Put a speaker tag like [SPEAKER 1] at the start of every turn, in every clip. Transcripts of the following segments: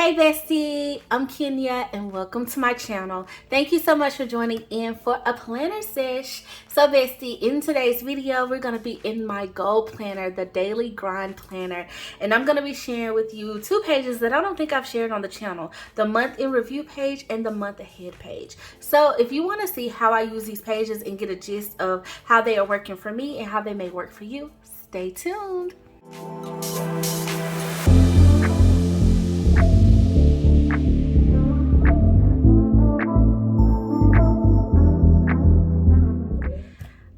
[SPEAKER 1] Hey bestie, I'm Kenya and welcome to my channel. Thank you so much for joining in for a planner sesh. So bestie, in today's video, we're going to be in my goal planner, the daily grind planner. And I'm going to be sharing with you two pages that I don't think I've shared on the channel. The month in review page and the month ahead page. So if you want to see how I use these pages and get a gist of how they are working for me and how they may work for you, stay tuned.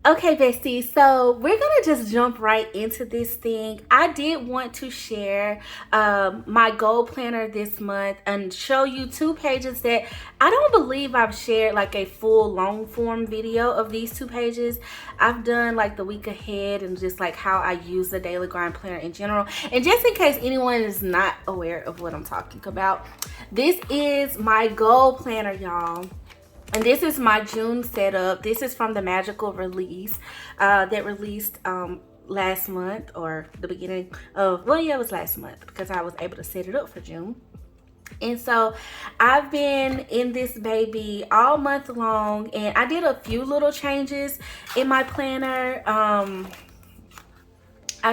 [SPEAKER 1] Okay, bestie, so we're gonna just jump right into this thing. I did want to share my goal planner this month and show you two pages that I don't believe I've shared like a full long form video of these two pages. I've done like the week ahead and just like how I use the daily grind planner in general. And just in case anyone is not aware of what I'm talking about, this is my goal planner, y'all. And this is my June setup. This is from the Magical release that released last month, or the beginning of, well, yeah, it was last month because I was able to set it up for June. And so I've been in this baby all month long, and I did a few little changes in my planner. I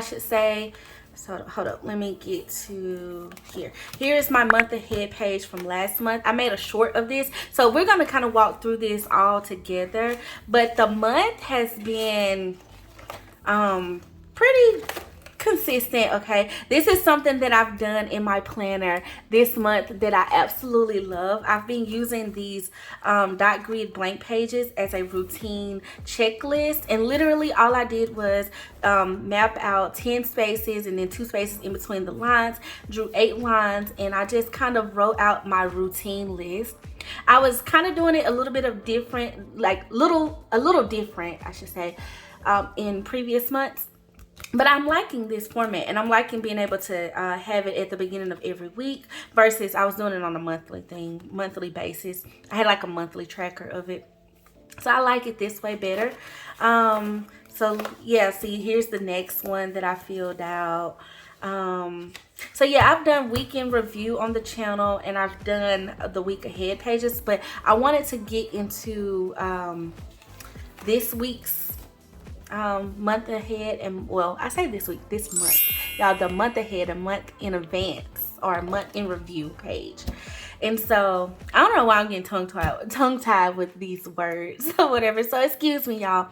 [SPEAKER 1] should say, so hold up, let me get to here. Here's my month ahead page from last month. I made a short of this, so we're gonna kind of walk through this all together. But the month has been pretty consistent. Okay, this is something that I've done in my planner this month that I absolutely love. I've been using these dot grid blank pages as a routine checklist, and literally all I did was map out 10 spaces and then 2 spaces in between the lines, drew 8 lines, and I just kind of wrote out my routine list. I was kind of doing it a little bit of different, like a little different, I should say, in previous months. But I'm liking this format, and I'm liking being able to have it at the beginning of every week versus I was doing it on a monthly basis. I had like a monthly tracker of it. So I like it this way better. So yeah, see, here's the next one that I filled out. So yeah, I've done weekend review on the channel, and I've done the week ahead pages, but I wanted to get into this week's month ahead, and well, I say this week, this month, y'all, the month ahead, a month in advance, or a month in review page. And so I don't know why I'm getting tongue tied with these words or whatever, so excuse me, y'all.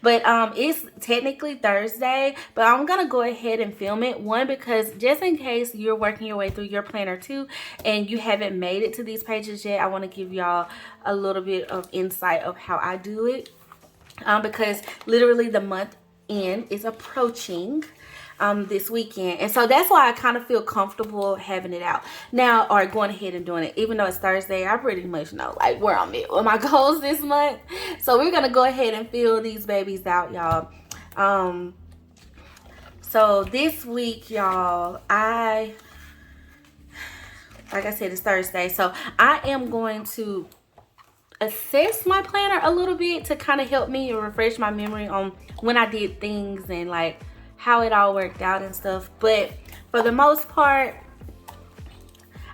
[SPEAKER 1] But it's technically Thursday, but I'm gonna go ahead and film it. One, because just in case you're working your way through your planner too and you haven't made it to these pages yet, I want to give y'all a little bit of insight of how I do it. Because literally the month end is approaching this weekend, and so that's why I kind of feel comfortable having it out now, or going ahead and doing it. Even though it's Thursday, I pretty much know like where I'm at with my goals this month. So we're gonna go ahead and fill these babies out, y'all. So this week, y'all, like I said, it's Thursday, so I am going to assess my planner a little bit to kind of help me and refresh my memory on when I did things and like how it all worked out and stuff. But for the most part,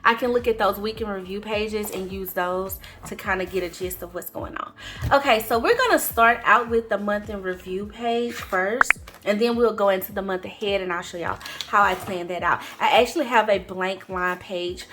[SPEAKER 1] I can look at those weekend review pages and use those to kind of get a gist of what's going on. Okay, so we're gonna start out with the month in review page first, and then we'll go into the month ahead, and I'll show y'all how I plan that out. I actually have a blank line page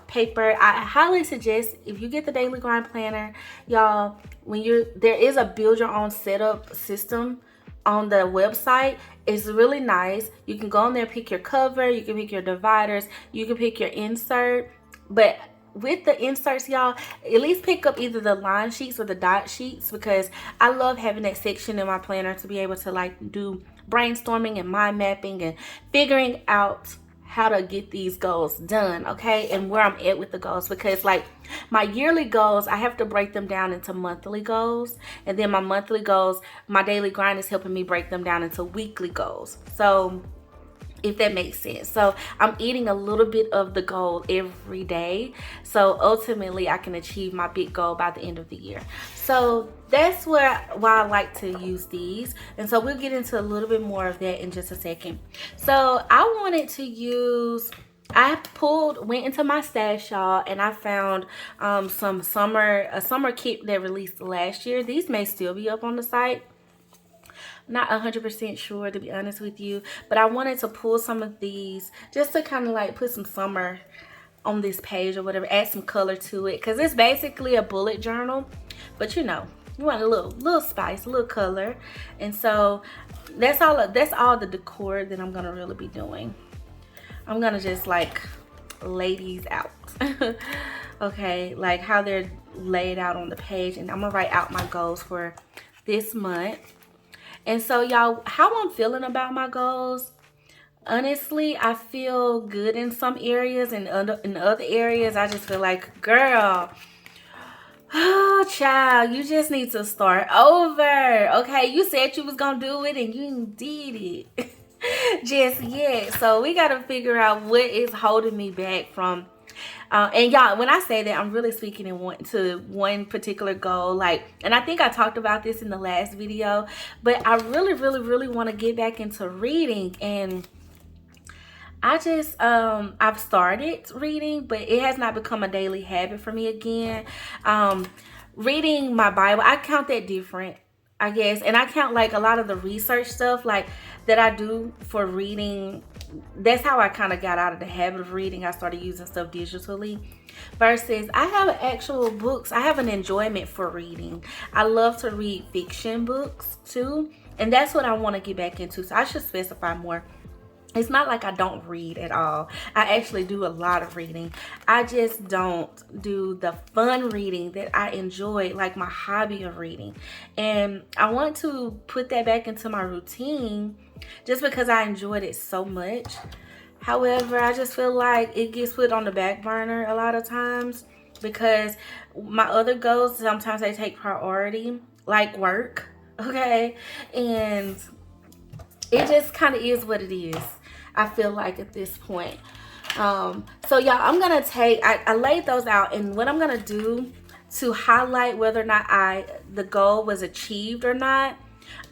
[SPEAKER 1] paper. I highly suggest, if you get the daily grind planner, y'all, there is a build your own setup system on the website. It's really nice. You can go on there, pick your cover, you can pick your dividers, you can pick your insert. But with the inserts, y'all, at least pick up either the line sheets or the dot sheets, because I love having that section in my planner to be able to like do brainstorming and mind mapping and figuring out how to get these goals done, okay, and where I'm at with the goals. Because like my yearly goals, I have to break them down into monthly goals, and then my monthly goals, my daily grind is helping me break them down into weekly goals. So if that makes sense. So I'm eating a little bit of the goal every day, so ultimately I can achieve my big goal by the end of the year. So that's why I like to use these, and so we'll get into a little bit more of that in just a second. So I wanted to use went into my stash, y'all, and I found a summer kit that released last year. These may still be up on the site. Not 100% sure, to be honest with you, but I wanted to pull some of these just to kind of like put some summer on this page or whatever, add some color to it, because it's basically a bullet journal, but you know, you want a little spice, a little color. And so that's all the decor that I'm gonna really be doing. I'm gonna just like lay these out. Okay, like how they're laid out on the page, and I'm gonna write out my goals for this month. And so y'all, how I'm feeling about my goals, honestly, I feel good in some areas, and in other areas I just feel like, girl, oh child, you just need to start over. Okay, you said you was gonna do it and you did it. Just yet. So we gotta figure out what is holding me back from and y'all, when I say that, I'm really speaking in one particular goal. Like, and I think I talked about this in the last video, but I really want to get back into reading. And I just I've started reading, but it has not become a daily habit for me again. Reading my Bible, I count that different, I guess. And I count like a lot of the research stuff like that I do for reading. That's how I kind of got out of the habit of reading. I started using stuff digitally versus I have actual books. I have an enjoyment for reading. I love to read fiction books too, and that's what I want to get back into. So I should specify more. It's not like I don't read at all. I actually do a lot of reading. I just don't do the fun reading that I enjoy, like my hobby of reading. And I want to put that back into my routine just because I enjoyed it so much. However, I just feel like it gets put on the back burner a lot of times because my other goals, sometimes they take priority, like work, okay? And it just kind of is what it is, I feel like, at this point. So y'all, I'm gonna take, I laid those out, and what I'm gonna do to highlight whether or not the goal was achieved or not,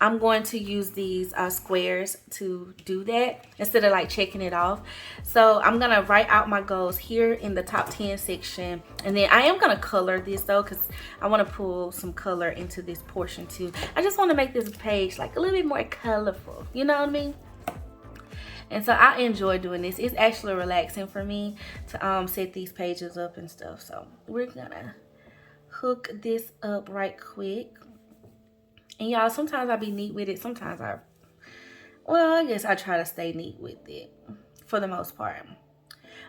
[SPEAKER 1] I'm going to use these squares to do that instead of like checking it off. So I'm gonna write out my goals here in the top 10 section, and then I am gonna color this though, because I want to pull some color into this portion too. I just want to make this page like a little bit more colorful, you know what I mean? And so I enjoy doing this. It's actually relaxing for me to set these pages up and stuff. So we're gonna hook this up right quick. And y'all, sometimes I be neat with it. Sometimes I guess I try to stay neat with it for the most part.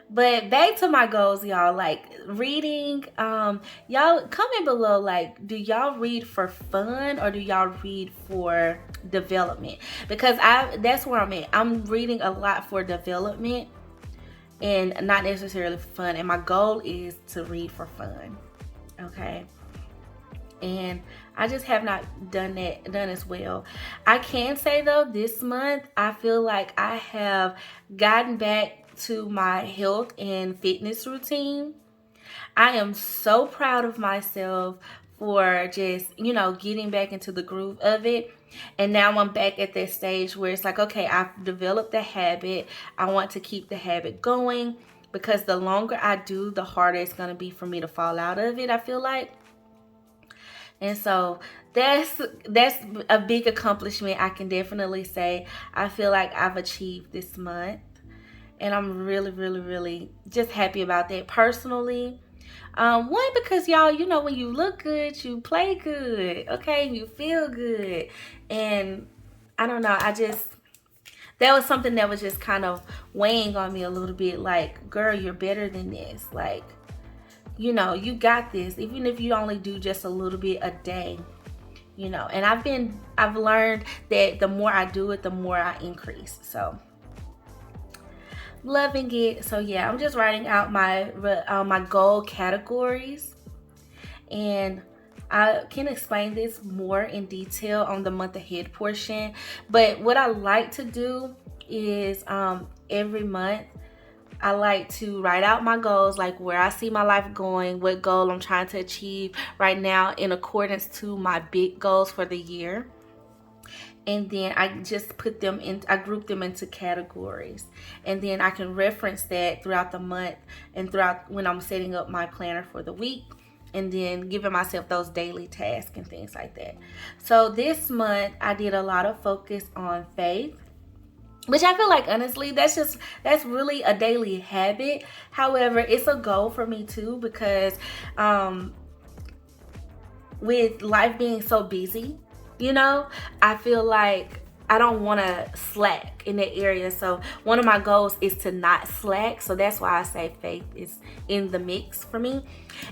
[SPEAKER 1] But back to my goals, y'all, like reading, y'all comment below, like, do y'all read for fun or do y'all read for development? Because that's where I'm at. I'm reading a lot for development and not necessarily for fun. And my goal is to read for fun, okay? And I just have not done as well. I can say though, this month I feel like I have gotten back to my health and fitness routine. I am so proud of myself for just, you know, getting back into the groove of it. And now I'm back at that stage where it's like, okay, I've developed the habit. I want to keep the habit going, because the longer I do, the harder it's going to be for me to fall out of it, I feel like. And so that's a big accomplishment, I can definitely say. I feel like I've achieved this month, and I'm really just happy about that personally. One, because y'all, you know, when you look good, you play good, okay? You feel good. And I don't know, that was something that was just kind of weighing on me a little bit, like, girl, you're better than this. Like, you know, you got this, even if you only do just a little bit a day, you know. And I've learned that the more I do it, the more I increase. So loving it. So yeah, I'm just writing out my goal categories, and I can explain this more in detail on the month ahead portion. But what I like to do is every month I like to write out my goals, like where I see my life going, what goal I'm trying to achieve right now in accordance to my big goals for the year. and then I just put them in, I group them into categories, and then I can reference that throughout the month and throughout when I'm setting up my planner for the week, and then giving myself those daily tasks and things like that. So this month I did a lot of focus on faith, which I feel like honestly that's really a daily habit. However, it's a goal for me too, because with life being so busy, I feel like I don't want to slack in that area. So one of my goals is to not slack. So that's why I say faith is in the mix for me.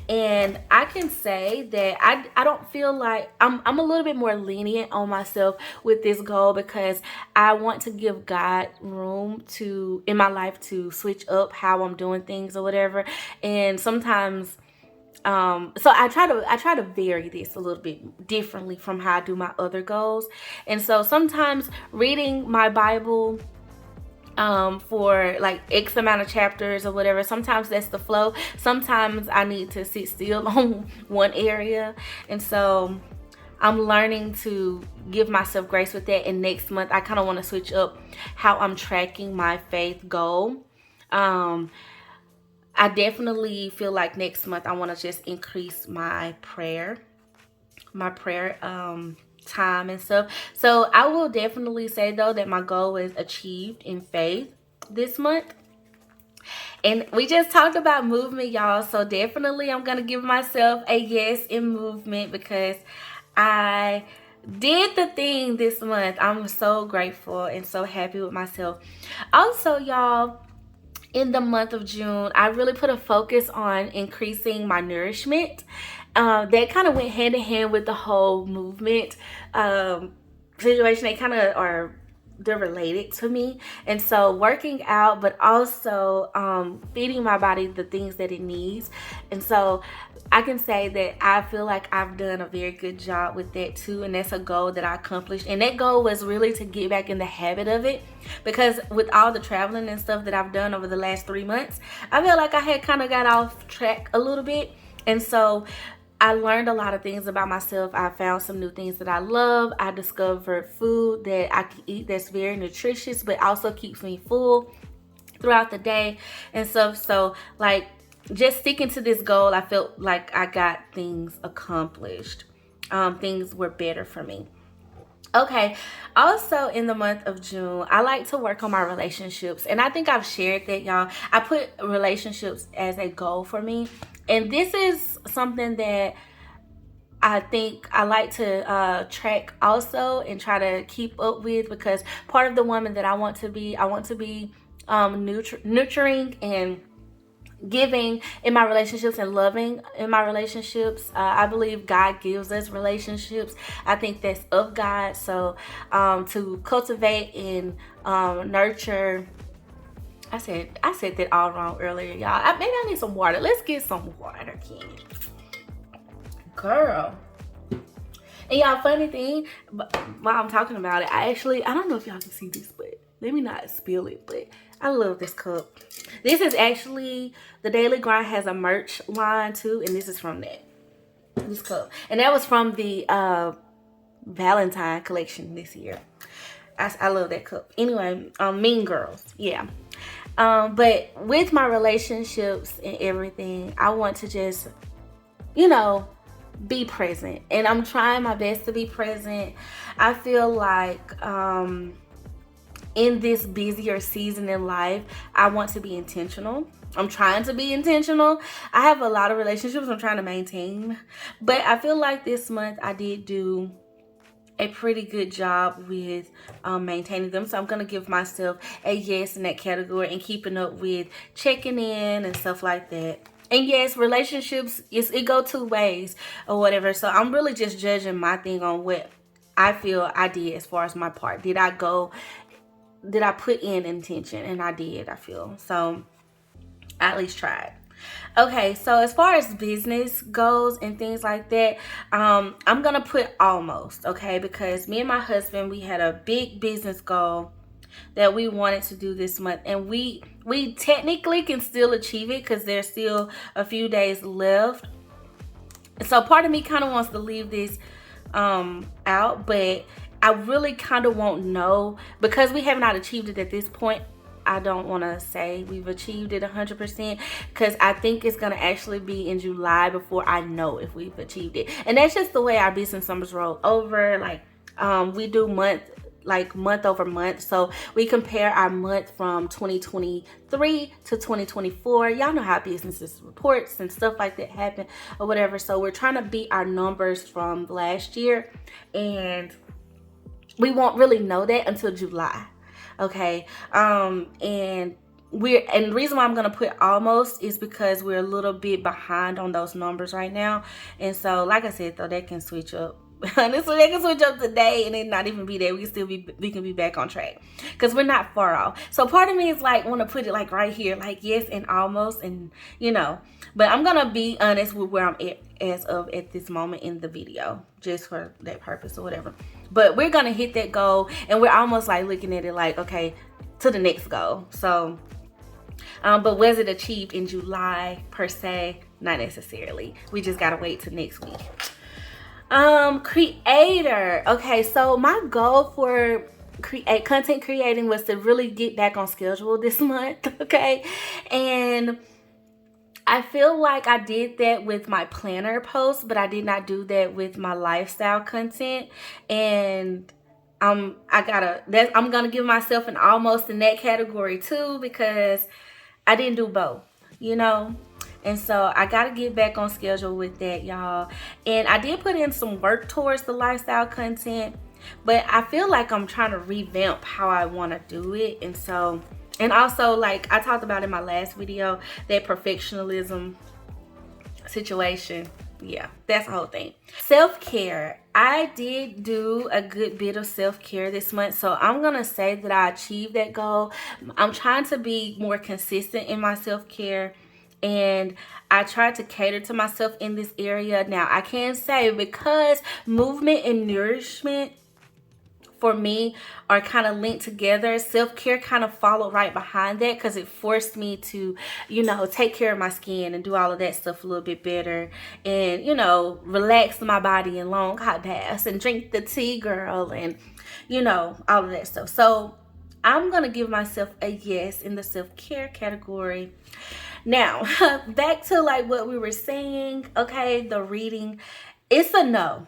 [SPEAKER 1] And I can say that I don't feel like I'm a little bit more lenient on myself with this goal, because I want to give God room to in my life to switch up how I'm doing things or whatever. And sometimes so I try to vary this a little bit differently from how I do my other goals. And so sometimes reading my Bible for like X amount of chapters or whatever, sometimes that's the flow. Sometimes I need to sit still on one area. And so I'm learning to give myself grace with that. And next month I kind of want to switch up how I'm tracking my faith goal. I definitely feel like next month I want to just increase my prayer time and stuff. So I will definitely say though that my goal is achieved in faith this month. And we just talked about movement, y'all. So definitely I'm going to give myself a yes in movement, because I did the thing this month. I'm so grateful and so happy with myself. Also, y'all, in the month of June, I really put a focus on increasing my nourishment. That kind of went hand in hand with the whole movement situation. They kind of they're related to me. And so working out, but also feeding my body the things that it needs. And so I can say that I feel like I've done a very good job with that too. And that's a goal that I accomplished. And that goal was really to get back in the habit of it, because with all the traveling and stuff that I've done over the last 3 months, I feel like I had kind of got off track a little bit. And so I learned a lot of things about myself. I found some new things that I love. I discovered food that I can eat that's very nutritious, but also keeps me full throughout the day and stuff. So like, just sticking to this goal, I felt like I got things accomplished. Things were better for me. Okay, also in the month of June, I like to work on my relationships. And I think I've shared that, y'all. I put relationships as a goal for me. And this is something that I think I like to track also and try to keep up with, because part of the woman that I want to be nurturing and giving in my relationships and loving in my relationships. I believe God gives us relationships. I think that's of God. So to cultivate and nurture. I said that all wrong earlier, y'all. Maybe I need some water. Let's get some water, Kenny. Girl. And y'all, funny thing, while I'm talking about it, I don't know if y'all can see this, but let me not spill it, but I love this cup. This is actually, the Daily Grind has a merch line too, and this is from this cup. And that was from the Valentine collection this year. I love that cup. Anyway, Mean Girls, yeah. But with my relationships and everything, I want to just, be present. And I'm trying my best to be present. I feel like in this busier season in life, I want to be intentional. I'm trying to be intentional. I have a lot of relationships I'm trying to maintain. But I feel like this month I did do a pretty good job with maintaining them. So I'm going to give myself a yes in that category, and keeping up with checking in and stuff like that. And yes, relationships, it go 2 ways or whatever. So I'm really just judging my thing on what I feel I did as far as my part. Did I put in intention? And I did, I feel. So I at least tried. Okay, so as far as business goes and things like that, I'm gonna put almost, okay, because me and my husband, we had a big business goal that we wanted to do this month, and we technically can still achieve it because there's still a few days left. So part of me kind of wants to leave this out, but I really kind of won't know because we have not achieved it at this point. I don't want to say we've achieved it 100% because I think it's going to actually be in July before I know if we've achieved it. And that's just the way our business numbers roll over. Like we do month over month, so we compare our month from 2023 to 2024. Y'all know how businesses reports and stuff like that happen or whatever, so we're trying to beat our numbers from last year, and we won't really know that until July. Okay, and the reason why I'm gonna put almost is because we're a little bit behind on those numbers right now. And so like I said, though, that can switch up. Honestly, they can switch up today and it not even be there. We can be back on track because we're not far off. So part of me is like want to put it like right here, like yes and almost, and you know, but I'm gonna be honest with where I'm at as of at this moment in the video, just for that purpose or whatever. But we're gonna hit that goal, and we're almost like looking at it like, okay, to the next goal. So but was it achieved in July per se? Not necessarily. We just gotta wait till next week. Creator. Okay, so my goal for content creating was to really get back on schedule this month. Okay, and I feel like I did that with my planner post, but I did not do that with my lifestyle content. And I'm gonna give myself an almost in that category too, because I didn't do both, you know. And so I got to get back on schedule with that, y'all. And I did put in some work towards the lifestyle content, but I feel like I'm trying to revamp how I want to do it. And so, and also, like I talked about in my last video, that perfectionism situation. Yeah, that's the whole thing. Self-care. I did do a good bit of self-care this month, so I'm gonna say that I achieved that goal. I'm trying to be more consistent in my self-care, and I try to cater to myself in this area. Now, I can say because movement and nourishment for me are kind of linked together, self-care kind of followed right behind that, because it forced me to, you know, take care of my skin and do all of that stuff a little bit better, and, you know, relax my body in long hot baths and drink the tea, girl, and, you know, all of that stuff. So I'm gonna give myself a yes in the self-care category. Now, back to like what we were saying, okay, the reading, it's a no,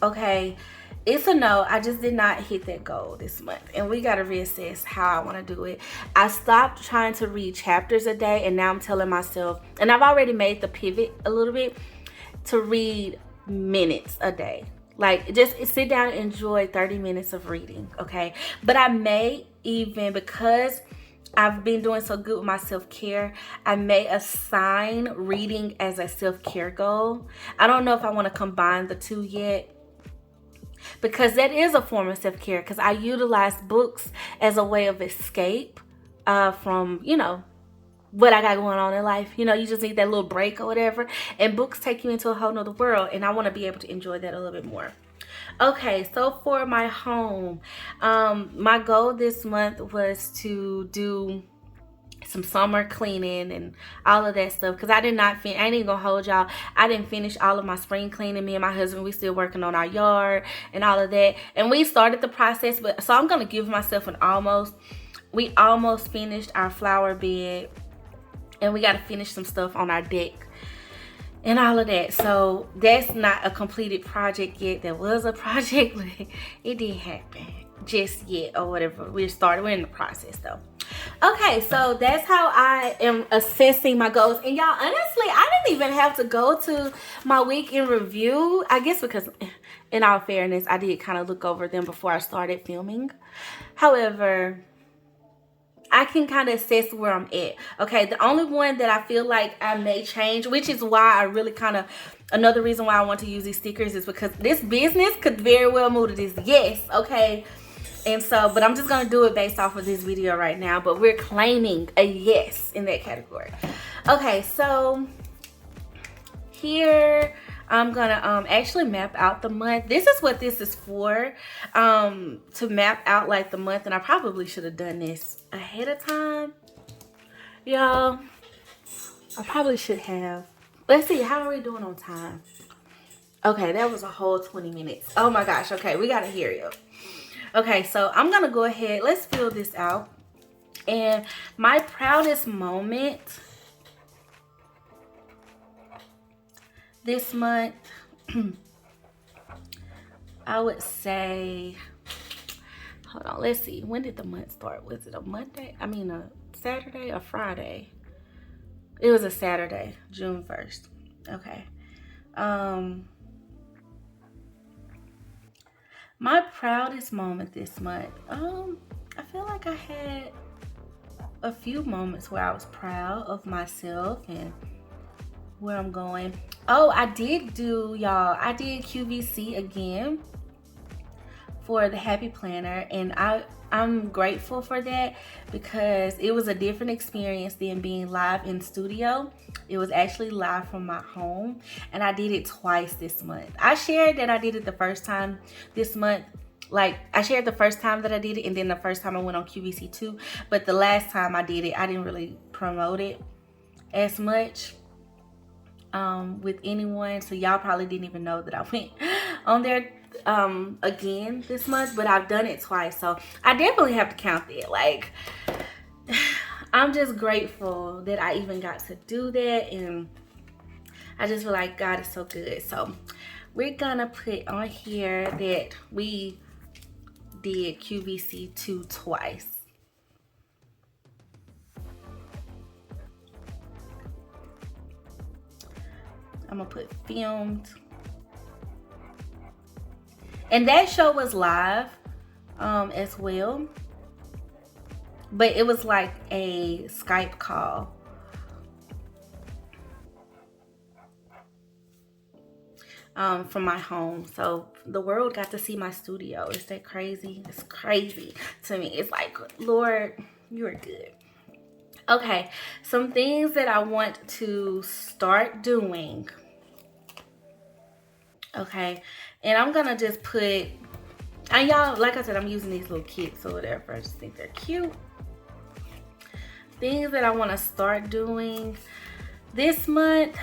[SPEAKER 1] okay? It's a no. I just did not hit that goal this month, and we got to reassess how I want to do it. I stopped trying to read chapters a day, and now I'm telling myself, and I've already made the pivot a little bit, to read minutes a day. Like, just sit down and enjoy 30 minutes of reading, okay? But I may even, because I've been doing so good with my self-care, I may assign reading as a self-care goal. I don't know if I want to combine the two yet, because that is a form of self-care, because I utilize books as a way of escape from, you know, what I got going on in life. You know, you just need that little break or whatever, and books take you into a whole nother world, and I want to be able to enjoy that a little bit more. Okay, so for my home, my goal this month was to do some summer cleaning and all of that stuff, because I ain't even gonna hold y'all, I didn't finish all of my spring cleaning. Me and my husband, we still working on our yard and all of that, and we started the process, but so I'm gonna give myself an almost. We almost finished our flower bed, and we got to finish some stuff on our deck and all of that. So that's not a completed project yet. That was a project, but it didn't happen just yet or whatever. We're in the process though. Okay, so that's how I am assessing my goals. And y'all, honestly, I didn't even have to go to my week in review, I guess, because in all fairness, I did kind of look over them before I started filming. However, I can kind of assess where I'm at. Okay, the only one that I feel like I may change, which is why I really kind of, another reason why I want to use these stickers, is because this business could very well move to this yes, okay? And so, but I'm just going to do it based off of this video right now, but we're claiming a yes in that category. Okay, so here I'm gonna actually map out the month. This is what this is for, to map out like the month, and I probably should have done this ahead of time, y'all. I probably should have. Let's see, how are we doing on time? Okay, that was a whole 20 minutes. Oh my gosh. Okay, we gotta hurry up. Okay, so I'm gonna go ahead. Let's fill this out. And my proudest moment this month, I would say, hold on, let's see. When did the month start? Was it a Monday? I mean, a Saturday or Friday? It was a Saturday, June 1st. Okay. My proudest moment this month. I feel like I had a few moments where I was proud of myself and where I'm going. Oh, I did QVC again for the Happy Planner, and I'm grateful for that because it was a different experience than being live in studio. It was actually live from my home, and I did it twice this month. I shared that I did it the first time this month. Like, I shared the first time that I did it, and then the first time I went on QVC too. But the last time I did it, I didn't really promote it as much with anyone. So y'all probably didn't even know that I went on there again this month. But I've done it twice, so I definitely have to count that. Like, I'm just grateful that I even got to do that, and I just feel like God is so good. So we're gonna put on here that we did QVC 2 twice. I'm gonna put filmed. And that show was live as well. But it was like a Skype call. From my home. So the world got to see my studio. Is that crazy? It's crazy to me. It's like, Lord, you are good. Okay, some things that I want to start doing. Okay, and I'm gonna just put, and y'all, like I said, I'm using these little kits or whatever. I just think they're cute. Things that I want to start doing this month.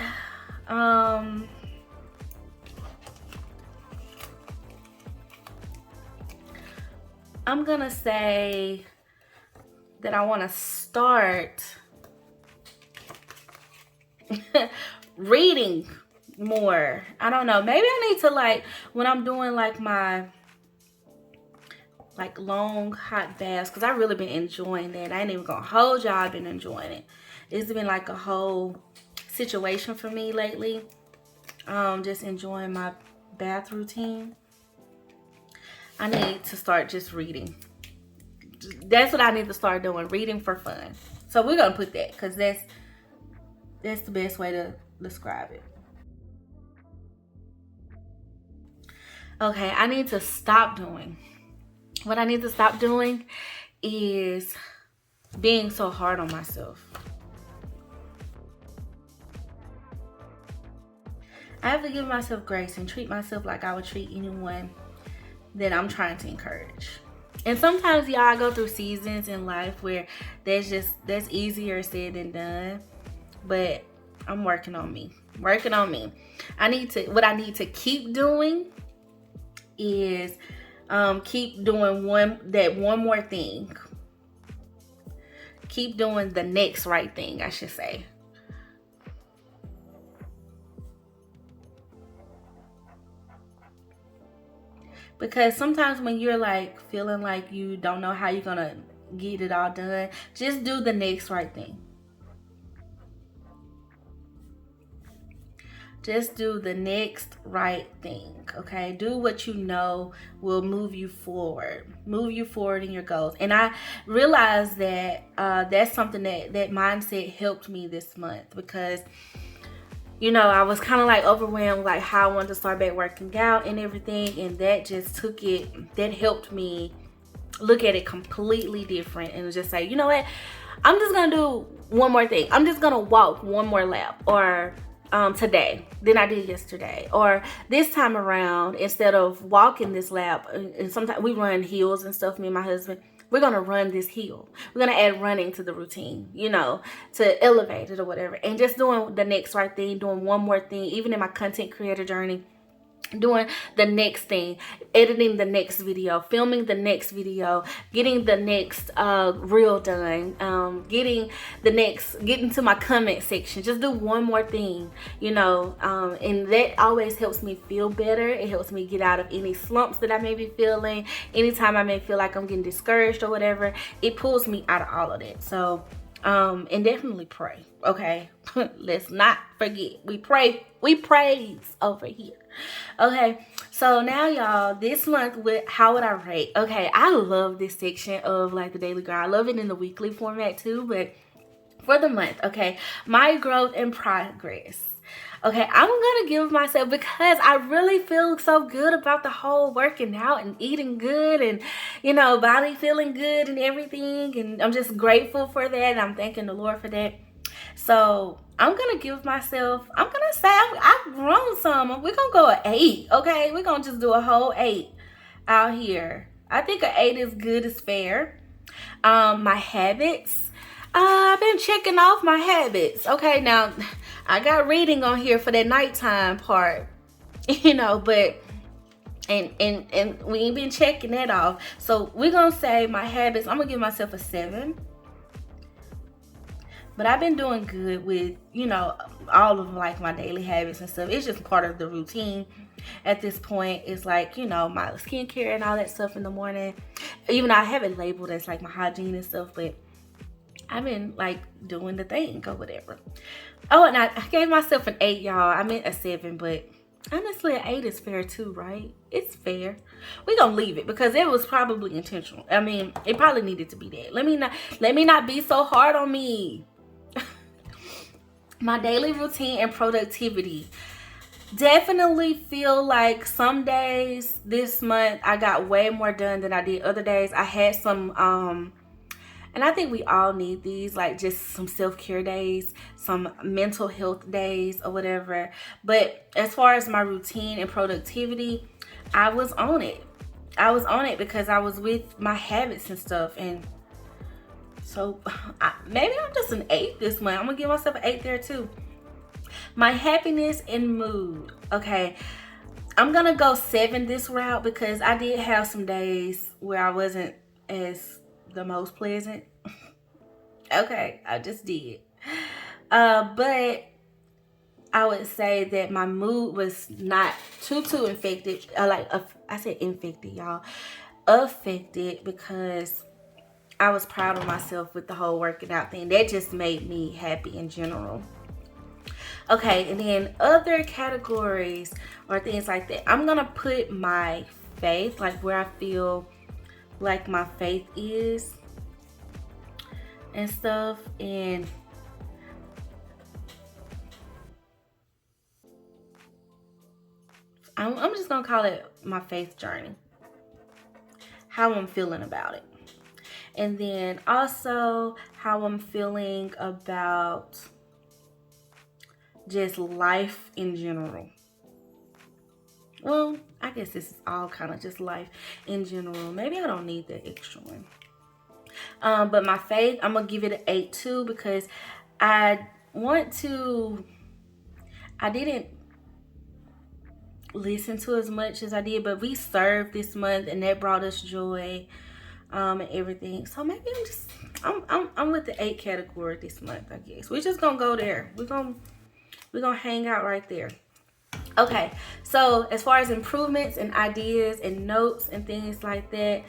[SPEAKER 1] I'm gonna say that I want to start reading more. I don't know. Maybe I need to, like, when I'm doing like my long hot baths, because I've really been enjoying that. I ain't even gonna hold y'all. I've been enjoying it. It's been like a whole situation for me lately. Just enjoying my bath routine. I need to start just reading. That's what I need to start doing, reading for fun. So we're gonna put that because that's the best way to describe it. Okay, I need to stop doing. What I need to stop doing is being so hard on myself. I have to give myself grace and treat myself like I would treat anyone that I'm trying to encourage. And sometimes, y'all, I go through seasons in life where that's easier said than done. But I'm working on me. What I need to keep doing is keep doing one more thing. Keep doing the next right thing, I should say. Because sometimes when you're like feeling like you don't know how you're gonna get it all done, just do the next right thing. Just do the next right thing, okay? Do what you know will move you forward in your goals. And I realized that that's something that mindset helped me this month, because you know, I was kind of like overwhelmed, like how I wanted to start back working out and everything. And that just that helped me look at it completely different and just say, you know what? I'm just going to do one more thing. I'm just going to walk one more lap, or today than I did yesterday. Or this time around, instead of walking this lap, and sometimes we run hills and stuff, me and my husband, we're going to run this hill. We're going to add running to the routine, you know, to elevate it or whatever. And just doing the next right thing, doing one more thing, even in my content creator journey, doing the next thing, editing the next video, filming the next video, getting the next reel done, getting to my comment section. Just do one more thing, you know, and that always helps me feel better. It helps me get out of any slumps that I may be feeling. Anytime I may feel like I'm getting discouraged or whatever, it pulls me out of all of that. So and definitely pray, okay? Let's not forget, we pray, we praise over here. Okay, so now y'all, this month, with how would I rate? Okay, I love this section of like the daily grind. I love it in the weekly format too, but for the month, okay, my growth and progress. Okay, I'm gonna give myself, because I really feel so good about the whole working out and eating good and, you know, body feeling good and everything, and I'm just grateful for that, and I'm thanking the Lord for that. So I'm gonna give myself, I'm gonna say I've grown some. We're gonna go an 8, okay? We're gonna just do a whole 8 out here. I think an 8 is good, is fair. My habits, I've been checking off my habits. Okay, now I got reading on here for that nighttime part, you know, but and we ain't been checking that off. So we're gonna say my habits, I'm gonna give myself a 7. But I've been doing good with, you know, all of like my daily habits and stuff. It's just part of the routine at this point. It's like, you know, my skincare and all that stuff in the morning. Even though I have it labeled as like my hygiene and stuff, but I've been like doing the thing or whatever. Oh, and I gave myself an 8, y'all. I meant a 7, but honestly, an 8 is fair too, right? It's fair. We're gonna leave it because it was probably intentional. I mean, it probably needed to be that. Let me not be so hard on me. My daily routine and productivity. Definitely feel like some days this month I got way more done than I did other days. I had some and I think we all need these, like just some self-care days, some mental health days or whatever. But as far as my routine and productivity, I was on it. I was on it because I was with my habits and stuff. And so maybe I'm just an 8 this month. I'm gonna give myself an 8 there too. My happiness and mood. Okay, I'm gonna go 7 this route because I did have some days where I wasn't as the most pleasant. Okay, I just did. But I would say that my mood was not too affected. I said infected, y'all. Affected, because I was proud of myself with the whole working out thing. That just made me happy in general. Okay, and then other categories or things like that. I'm gonna put my faith, like where I feel like my faith is and stuff, and I'm just gonna call it my faith journey, how I'm feeling about it. And then also how I'm feeling about just life in general. Well, I guess this is all kind of just life in general. Maybe I don't need that extra one. But my faith, I'm gonna give it an 8 too, because I didn't listen to as much as I did, but we served this month and that brought us joy and everything. So maybe I'm with the 8 category this month, I guess. We're just gonna go there. We're gonna hang out right there. Okay, so as far as improvements and ideas and notes and things like that,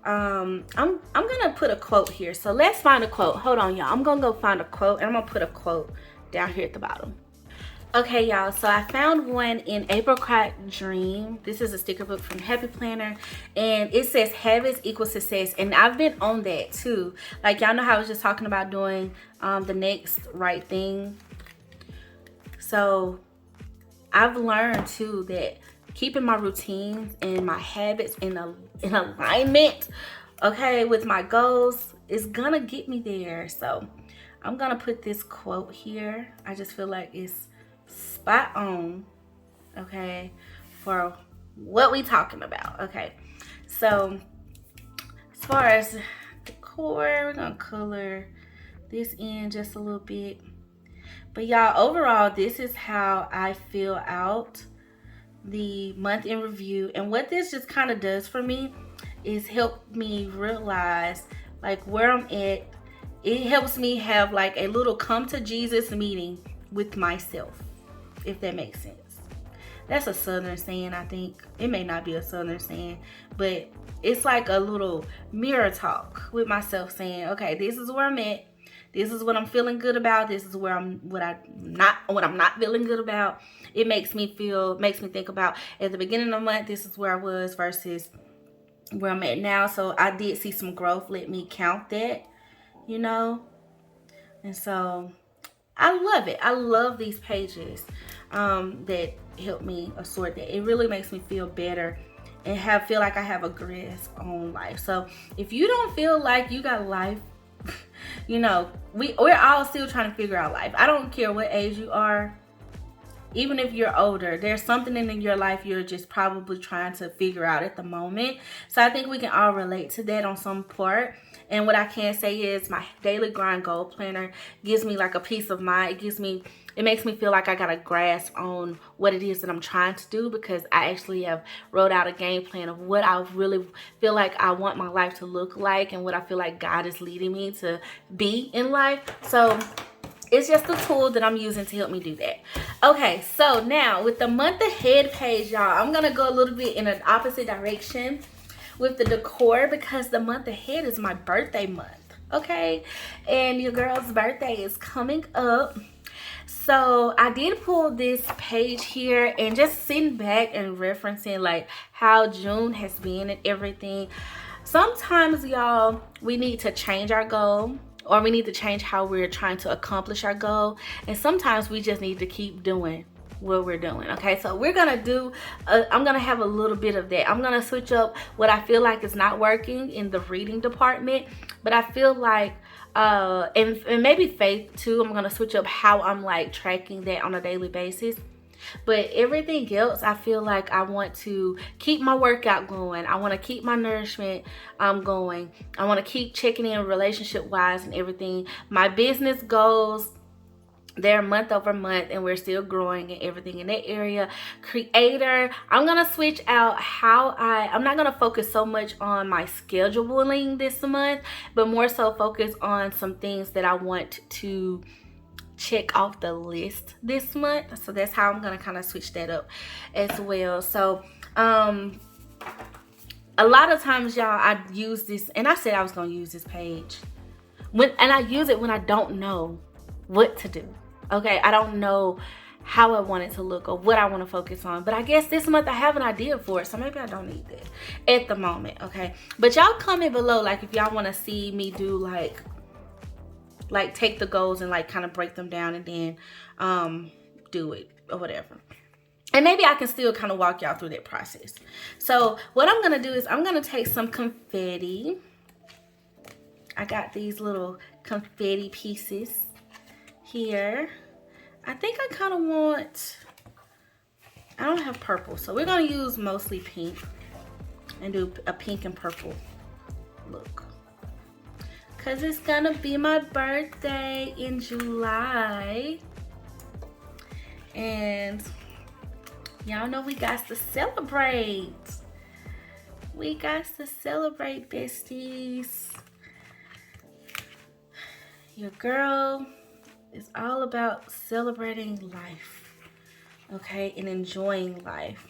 [SPEAKER 1] I'm gonna put a quote here. So let's find a quote. Hold on, y'all. I'm gonna go find a quote, and I'm gonna put a quote down here at the bottom. Okay, y'all, so I found one in Apricot Dream. This is a sticker book from Happy Planner, and it says habits equal success. And I've been on that too. Like, y'all know how I was just talking about doing the next right thing. So I've learned too that keeping my routines and my habits in alignment, okay, with my goals is gonna get me there. So I'm gonna put this quote here. I just feel like it's spot on, okay, for what we talking about. Okay, so as far as decor, we're gonna color this in just a little bit. But y'all, overall, this is how I fill out the month in review. And what this just kind of does for me is help me realize like where I'm at. It helps me have like a little come to Jesus meeting with myself, if that makes sense. That's a Southern saying, I think. It may not be a Southern saying, but it's like a little mirror talk with myself saying, okay, this is where I'm at. This is what I'm feeling good about. This is where what I'm not feeling good about. It makes me think about at the beginning of the month, this is where I was versus where I'm at now. So I did see some growth. Let me count that, you know. And so I love it. I love these pages that help me assort that. It really makes me feel better and feel like I have a grasp on life. So if you don't feel like you got life, you know, we're all still trying to figure out life. I don't care what age you are. Even if you're older, there's something in your life you're just probably trying to figure out at the moment. So I think we can all relate to that on some part. And what I can say is my daily grind goal planner gives me like a peace of mind. It makes me feel like I got a grasp on what it is that I'm trying to do, because I actually have wrote out a game plan of what I really feel like I want my life to look like and what I feel like God is leading me to be in life. So it's just a tool that I'm using to help me do that. Okay, so now with the month ahead page, y'all, I'm gonna go a little bit in an opposite direction with the decor, because the month ahead is my birthday month, okay? And your girl's birthday is coming up. So I did pull this page here and just sitting back and referencing like how June has been and everything. Sometimes, y'all, we need to change our goal, or we need to change how we're trying to accomplish our goal. And sometimes we just need to keep doing what we're doing. Okay, so we're gonna do I'm gonna have a little bit of that. I'm gonna switch up what I feel like is not working in the reading department, but I feel like and maybe faith too. I'm gonna switch up how I'm like tracking that on a daily basis. But everything else, I feel like I want to keep my workout going. I want to keep my nourishment going. I want to keep checking in relationship wise and everything. My business goals, they're month over month and we're still growing and everything in that area. Creator, I'm gonna switch out how I'm not gonna focus so much on my scheduling this month, but more so focus on some things that I want to check off the list this month. So that's how I'm gonna kind of switch that up as well. So a lot of times, y'all, I use this, and I said I was gonna use this page and I use it when I don't know what to do. Okay, I don't know how I want it to look or what I want to focus on, but I guess this month I have an idea for it, so maybe I don't need that at the moment. Okay, but y'all comment below like if y'all want to see me do like take the goals and like kind of break them down and then do it or whatever. And maybe I can still kind of walk y'all through that process. So what I'm gonna do is I'm gonna take some confetti. I got these little confetti pieces here. I think I kind of want, I don't have purple, so we're gonna use mostly pink and do a pink and purple look, because it's gonna be my birthday in July. And y'all know we got to celebrate. We got to celebrate, besties. Your girl is all about celebrating life, okay, and enjoying life.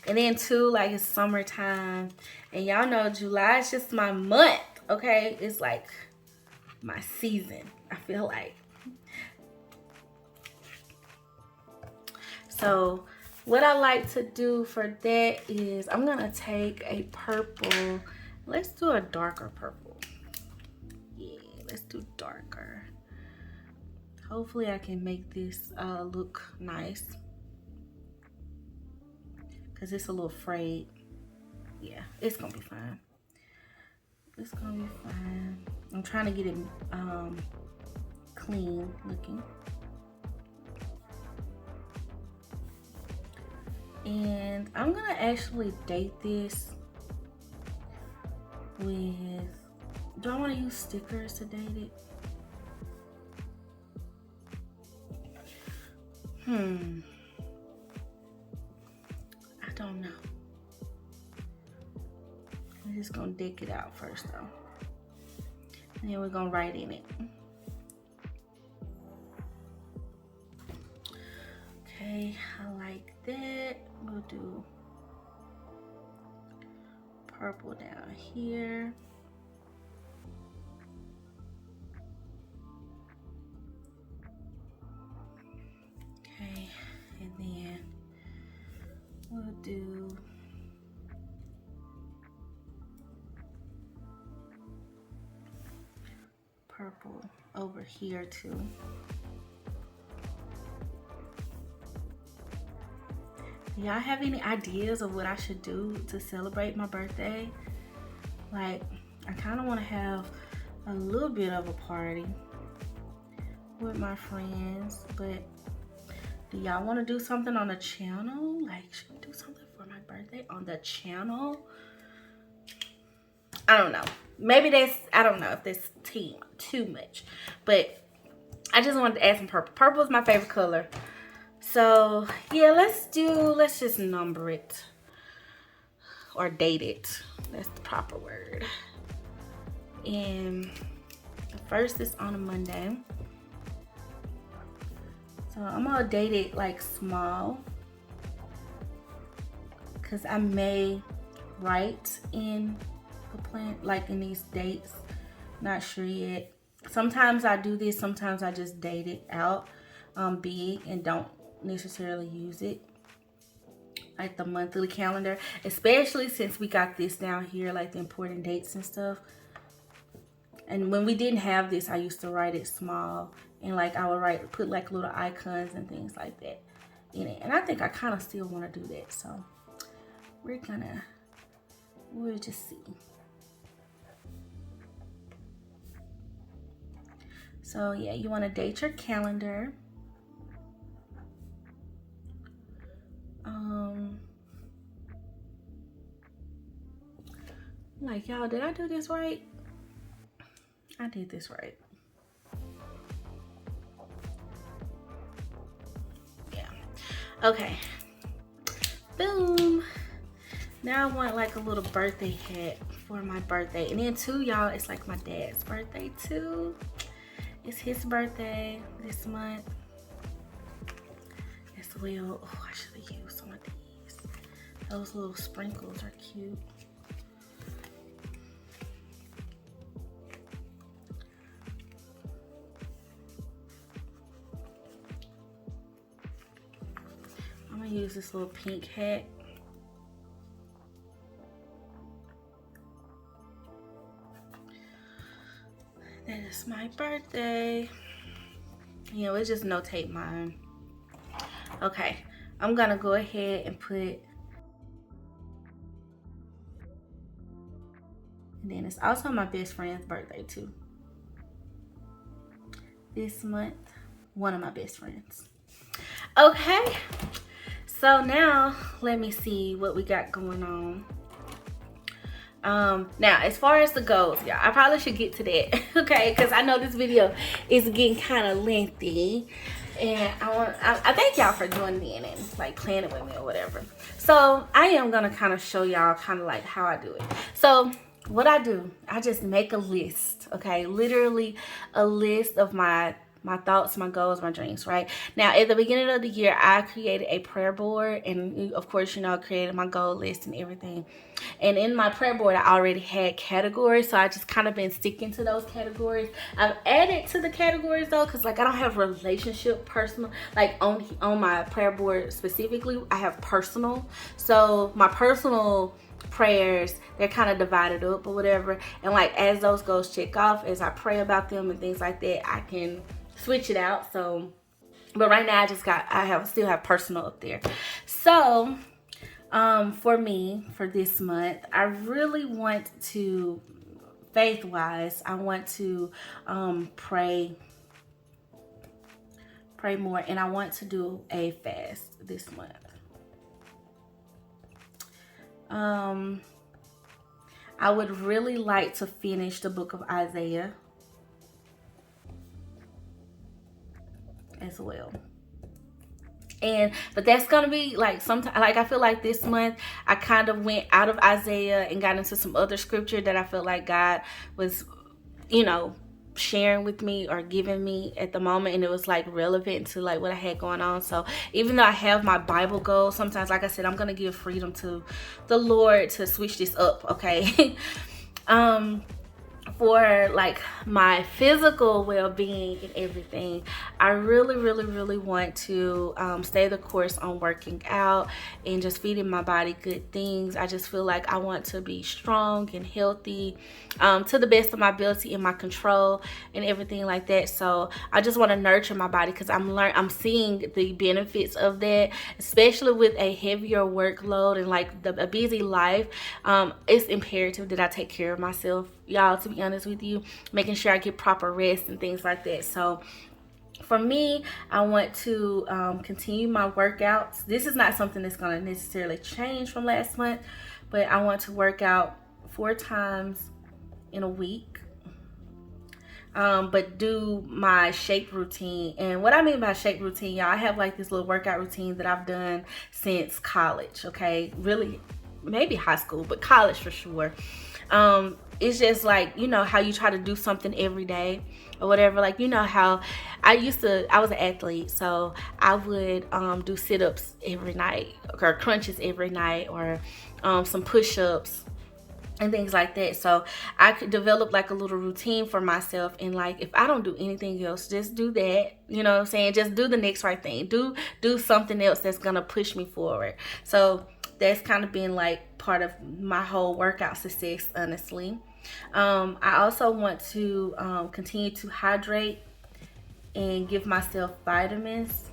[SPEAKER 1] And then too, like, it's summertime, and y'all know July is just my month, okay? It's like my season, I feel like. So what I like to do for that is I'm gonna take a purple. Let's do a darker purple. Yeah, let's do darker. Hopefully I can make this look nice, because it's a little frayed. Yeah, it's gonna be fine. It's gonna be fine. I'm trying to get it clean looking. And I'm gonna actually date this with, do I want to use stickers to date it? don't know. I'm just gonna deck it out first though. And then we're gonna write in it. Okay, I like that. We'll do purple down here. Okay, and then we'll do purple over here too. Do y'all have any ideas of what I should do to celebrate my birthday? Like, I kind of want to have a little bit of a party with my friends, but do y'all want to do something on the channel? Like, should we do something for my birthday on the channel? I don't know. Maybe that's, I don't know if that's too much, but I just wanted to add some purple. Purple is my favorite color. So yeah, let's just number it or date it. That's the proper word. And the first is on a Monday. So I'm gonna date it like small, because I may write in the plan, like in these dates. Not sure yet. Sometimes I do this, sometimes I just date it out big and don't necessarily use it, like the monthly calendar, especially since we got this down here, like the important dates and stuff. And when we didn't have this, I used to write it small, and like I would put like little icons and things like that in it. And I think I kind of still want to do that, so we'll just see. So yeah, you want to date your calendar. Like, y'all, did I do this right? I did this right. Yeah. Okay. Boom. Now I want like a little birthday hat for my birthday. And then too, y'all, it's like my dad's birthday too. It's his birthday this month as well. Oh, I should have used some of these. Those little sprinkles are cute. I'm gonna use this little pink hat. That is my birthday. You know, it's just notate mine. Okay, I'm gonna go ahead and put, and then it's also my best friend's birthday too. This month, one of my best friends. Okay, so now let me see what we got going on. Now as far as the goals, yeah, I probably should get to that. Okay, because I know this video is getting kind of lengthy, and I thank y'all for joining in and like planning with me or whatever. So I am gonna kind of show y'all kind of like how I do it. So what I do, I just make a list. Okay, literally a list of my thoughts, my goals, my dreams, right? Now, at the beginning of the year, I created a prayer board, and of course, you know, I created my goal list and everything. And in my prayer board, I already had categories, so I just kind of been sticking to those categories. I've added to the categories though, because like I don't have relationship, personal, like on my prayer board specifically, I have personal. So my personal prayers, they're kind of divided up or whatever, and like as those goals check off, as I pray about them and things like that, I can switch it out. So but right now I still have personal up there. So for me, for this month, I really want to, faith wise, I want to pray more, and I want to do a fast this month. I would really like to finish the book of Isaiah as well. But that's gonna be like sometimes, like I feel like this month I kind of went out of Isaiah and got into some other scripture that I felt like God was, you know, sharing with me or giving me at the moment, and it was like relevant to like what I had going on. So even though I have my Bible goals, sometimes, like I said, I'm gonna give freedom to the Lord to switch this up, okay? For like my physical well-being and everything, I really want to stay the course on working out and just feeding my body good things. I just feel like I want to be strong and healthy, to the best of my ability and my control and everything like that. So I just want to nurture my body because I'm seeing the benefits of that, especially with a heavier workload and like a busy life. It's imperative that I take care of myself, y'all, to be honest with you, making sure I get proper rest and things like that. So for me, I want to continue my workouts. This is not something that's going to necessarily change from last month, but I want to work out 4 times in a week, but do my shape routine. And what I mean by shape routine, y'all, I have like this little workout routine that I've done since college, okay? Really, maybe high school, but college for sure. It's just like, you know how you try to do something every day or whatever. Like, you know how I was an athlete, so I would do sit-ups every night or crunches every night, or some push-ups and things like that. So I could develop like a little routine for myself, and like if I don't do anything else, just do that, you know what I'm saying? Just do the next right thing. Do something else that's gonna push me forward. So that's kind of been like part of my whole workout success, honestly. I also want to continue to hydrate and give myself vitamins.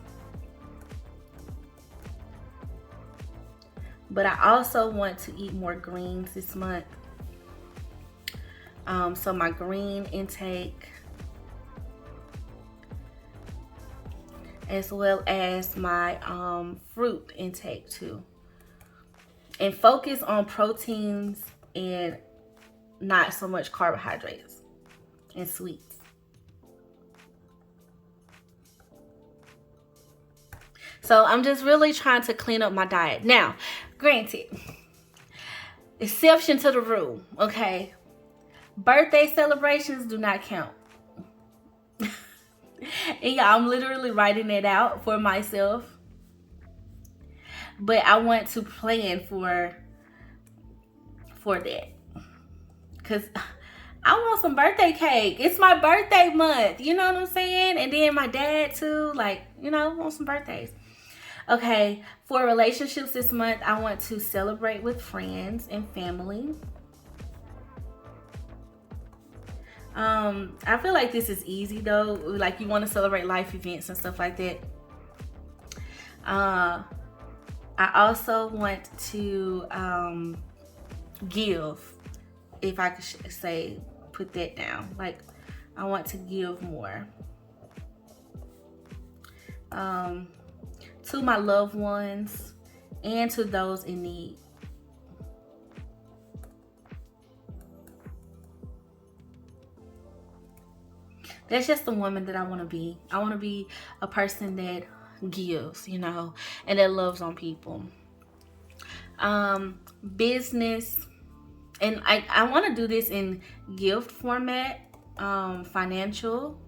[SPEAKER 1] But I also want to eat more greens this month. So my green intake, as well as my fruit intake too. And focus on proteins and not so much carbohydrates and sweets. So I'm just really trying to clean up my diet. Now, granted, exception to the rule, okay? Birthday celebrations do not count. And yeah, I'm literally writing it out for myself. But I want to plan for that. Because I want some birthday cake. It's my birthday month. You know what I'm saying? And then my dad too. Like, you know, I want some birthdays. Okay, for relationships this month, I want to celebrate with friends and family. I feel like this is easy though. Like, you want to celebrate life events and stuff like that. I also want to give, if I could say, put that down. Like, I want to give more to my loved ones and to those in need. That's just the woman that I want to be. I want to be a person that gives, you know, and that loves on people. Business, and I want to do this in gift format, financial,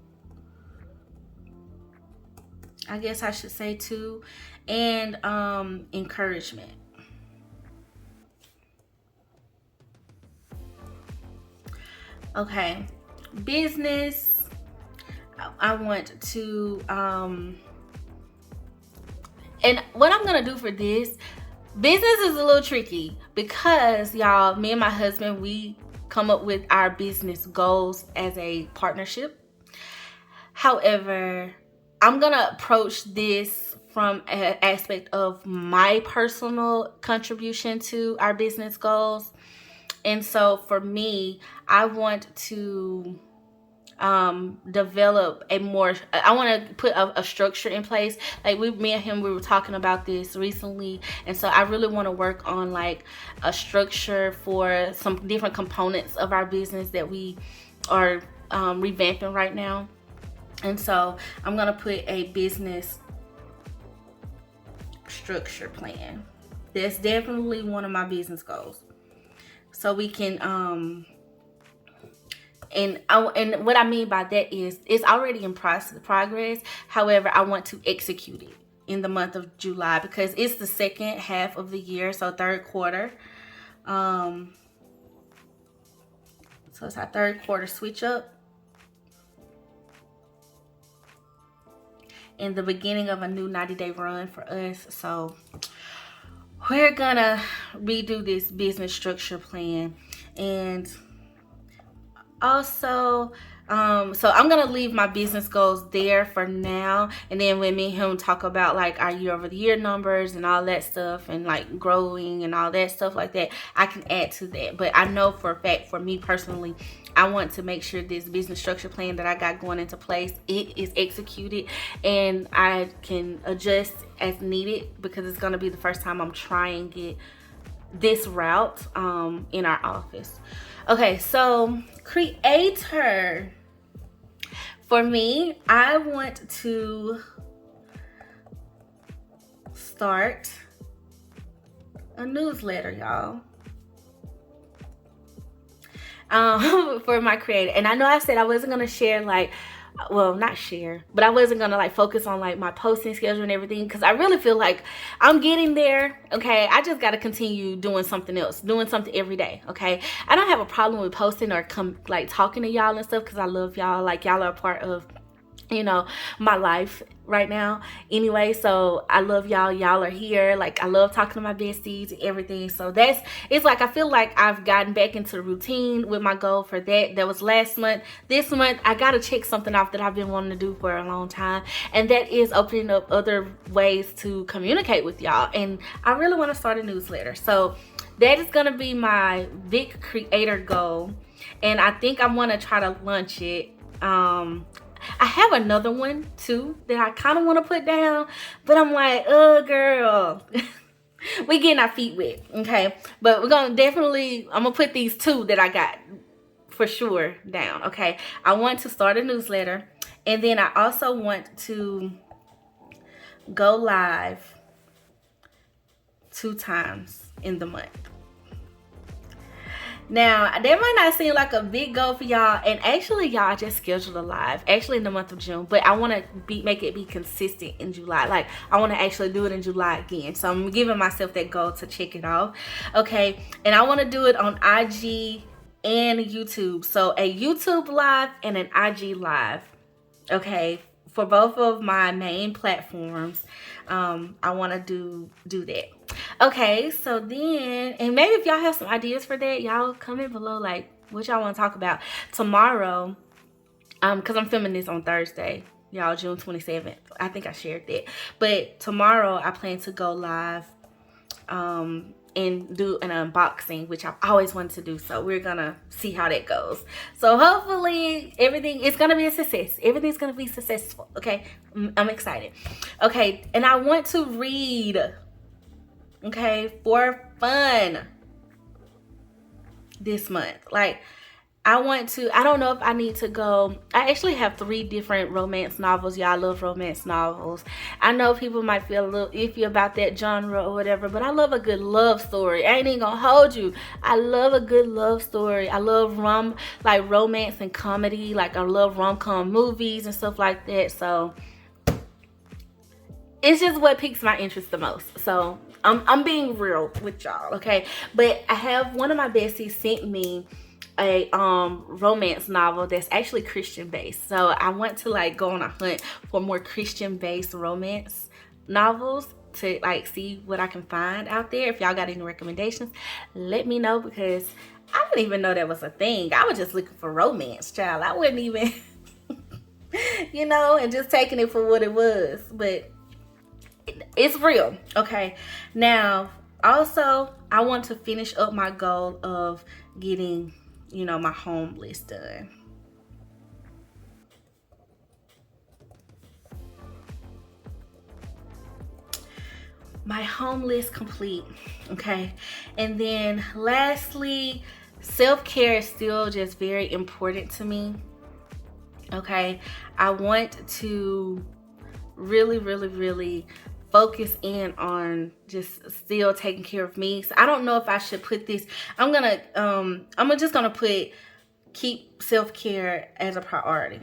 [SPEAKER 1] I guess I should say too, and encouragement. Okay, business, I want to and what I'm gonna do for this business is a little tricky because, y'all, me and my husband, we come up with our business goals as a partnership. However, I'm gonna approach this from an aspect of my personal contribution to our business goals. And so for me, I want to develop a more, I want to put a structure in place. Like, me and him, we were talking about this recently, and so I really want to work on like a structure for some different components of our business that we are revamping right now. And so I'm gonna put a business structure plan. That's definitely one of my business goals. So we can and what I mean by that is it's already in progress. However, I want to execute it in the month of July because it's the second half of the year, so third quarter. So it's our third quarter switch up and the beginning of a new 90-day run for us. So we're gonna redo this business structure plan. And also, so I'm gonna leave my business goals there for now, and then when me and him talk about like our year-over-year numbers and all that stuff, and like growing and all that stuff like that, I can add to that. But I know for a fact, for me personally, I want to make sure this business structure plan that I got going into place, it is executed, and I can adjust as needed because it's gonna be the first time I'm trying it this route in our office. Okay, so creator. For me, I want to start a newsletter, y'all. For my creator. And I know I said I wasn't gonna share like, well, not share, but I wasn't gonna like focus on like my posting schedule and everything, because I really feel like I'm getting there. Okay, I just got to continue doing something else, doing something every day. Okay, I don't have a problem with posting or like talking to y'all and stuff, because I love y'all. Like, y'all are a part of, you know, my life right now anyway. So I love y'all. Y'all are here. Like, I love talking to my besties and everything. So it's like I feel like I've gotten back into the routine with my goal for that was last month. This month I gotta check something off that I've been wanting to do for a long time, and that is opening up other ways to communicate with y'all. And I really want to start a newsletter. So that is gonna be my big creator goal, and I think I want to try to launch it. I have another one too that I kind of want to put down, but I'm like, oh girl, we getting our feet wet. Okay, but we're gonna definitely, I'm gonna put these two that I got for sure down. Okay, I want to start a newsletter, and then I also want to go live 2 times in the month. Now, that might not seem like a big goal for y'all, and actually y'all just scheduled a live actually in the month of June, but I want to make it be consistent in July. Like, I want to actually do it in July again, so I'm giving myself that goal to check it off. Okay, and I want to do it on IG and YouTube, so a YouTube live and an IG live. Okay, for both of my main platforms. I want to do that. Okay, so then, and maybe if y'all have some ideas for that, y'all comment below like what y'all want to talk about tomorrow, because I'm filming this on Thursday, y'all, June 27th. I think I shared that, but tomorrow I plan to go live and do an unboxing, which I've always wanted to do. So we're gonna see how that goes. So hopefully everything is gonna be a success. Everything's gonna be successful. Okay, I'm excited. Okay, and I want to read, okay, for fun this month. Like, I don't know if I need to go. I actually have 3 different romance novels. Y'all love romance novels. I know people might feel a little iffy about that genre or whatever, but I love a good love story. I ain't even gonna hold you. I love a good love story. I love like romance and comedy. Like, I love rom-com movies and stuff like that. So it's just what piques my interest the most. So I'm being real with y'all, okay? But I have one of my besties sent me a romance novel that's actually Christian based, so I want to like go on a hunt for more Christian based romance novels to like see what I can find out there. If y'all got any recommendations, let me know, because I didn't even know that was a thing. I was just looking for romance, child. I wouldn't even you know, and just taking it for what it was, but it's real. Okay, now also I want to finish up my goal of getting, you know, my home list done. My home list complete. Okay, and then lastly, self-care is still just very important to me. Okay, I want to really focus in on just still taking care of me. So I don't know if I should put this. I'm just gonna put keep self-care as a priority.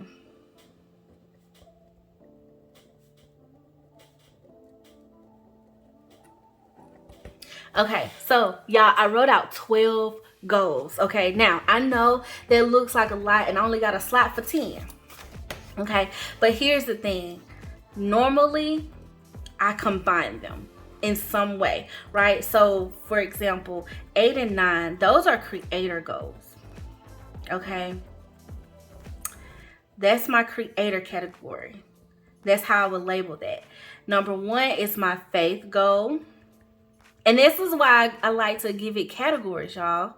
[SPEAKER 1] Okay, so y'all, I wrote out 12 goals. Okay, now I know that looks like a lot and I only got a slot for 10. Okay, but here's the thing. Normally, I combine them in some way, right? So, for example, 8 and 9, those are creator goals. Okay, that's my creator category. That's how I would label that. Number 1 is my faith goal. And this is why I like to give it categories, y'all.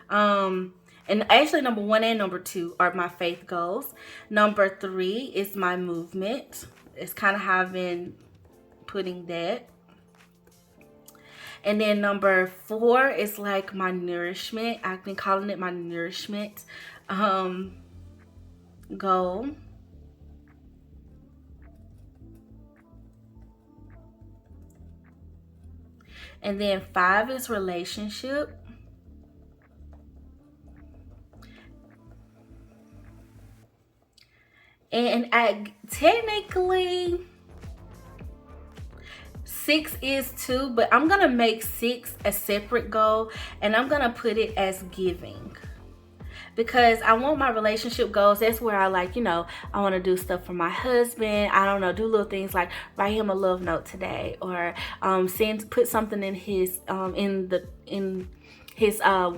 [SPEAKER 1] And actually, number 1 and number 2 are my faith goals. Number 3 is my movement. It's kind of how I've been putting that. And then number 4 is like my nourishment. I've been calling it my nourishment goal. And then 5 is relationship. And technically 6 is too, but I'm gonna make 6 a separate goal and I'm gonna put it as giving. Because I want my relationship goals. That's where I like, I want to do stuff for my husband. I don't know, do little things like write him a love note today, or put something in his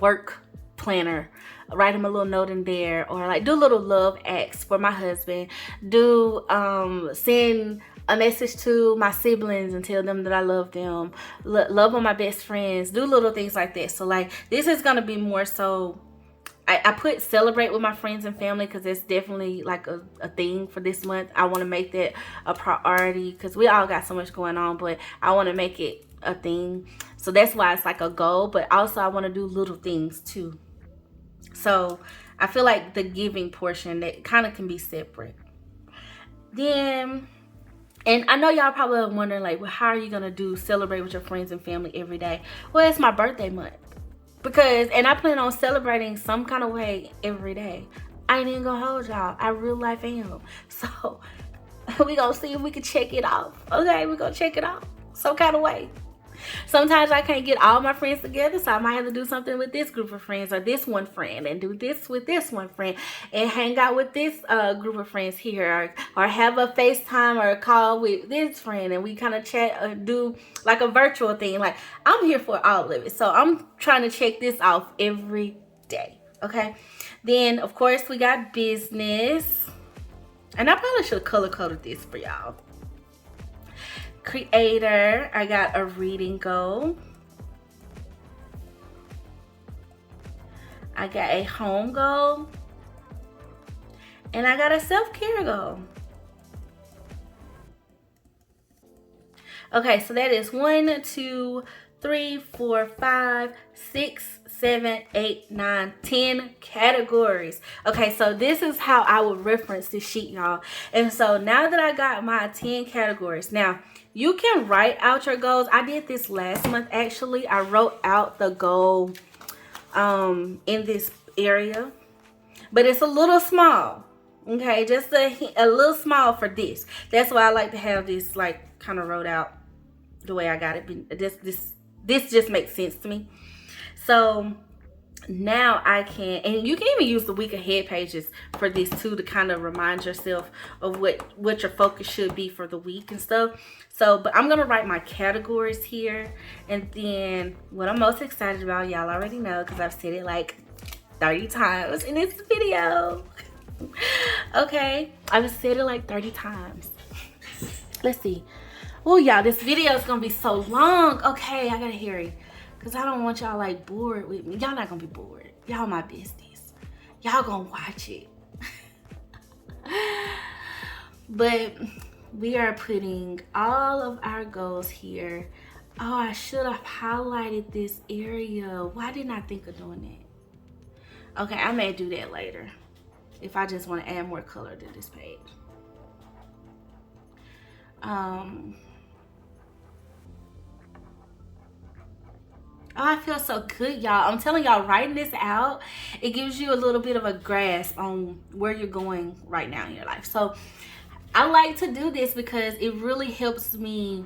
[SPEAKER 1] work planner. Write him a little note in there, or like do little love acts for my husband. Send a message to my siblings and tell them that I love them. Love on my best friends. Do little things like that. So like this is gonna be more so. I put celebrate with my friends and family because it's definitely like a thing for this month. I want to make that a priority because we all got so much going on, but I want to make it a thing. So that's why it's like a goal, but also I want to do little things too. So I feel like the giving portion, that kind of can be separate. Then, and I know y'all probably are wondering like, well, how are you going to celebrate with your friends and family every day? Well, it's my birthday month. And I plan on celebrating some kind of way every day. I ain't even gonna hold y'all. I real life am. So we gonna see if we can check it off. Okay, we gonna check it off some kind of way. Sometimes I can't get all my friends together, so I might have to do something with this group of friends or this one friend, and do this with this one friend, and hang out with this group of friends here, or have a FaceTime or a call with this friend, and we kind of chat or do like a virtual thing. Like, I'm here for all of it, so I'm trying to check this off every day. Okay, then of course we got business, and I probably should color coded this for y'all. Creator, I got a reading goal. I got a home goal. And I got a self-care goal. Okay, so that is 1, 2, 3, 4, 5, 6, 7, 8, 9, 10 categories. Okay, so this is how I would reference this sheet, y'all. And so now that I got my 10 categories, now you can write out your goals. I did this last month, actually. I wrote out the goal in this area, but it's a little small. Okay, just a little small for this. That's why I like to have this like kind of wrote out the way I got it. This just makes sense to me. So now I can, and you can even use the week ahead pages for this too, to kind of remind yourself of what your focus should be for the week and stuff. So, but I'm gonna write my categories here, and then what I'm most excited about, y'all already know because I've said it like 30 times in this video. Okay, I've said it like 30 times. Let's see. Oh, y'all, this video is gonna be so long. Okay, I gotta hurry because I don't want y'all like bored with me. Y'all not gonna be bored. Y'all my besties. Y'all gonna watch it. But we are putting all of our goals here. Oh, I should have highlighted this area. Why didn't I think of doing that? Okay, I may do that later if I just want to add more color to this page. Oh, I feel so good, y'all. I'm telling y'all, writing this out, it gives you a little bit of a grasp on where you're going right now in your life. So I like to do this because it really helps me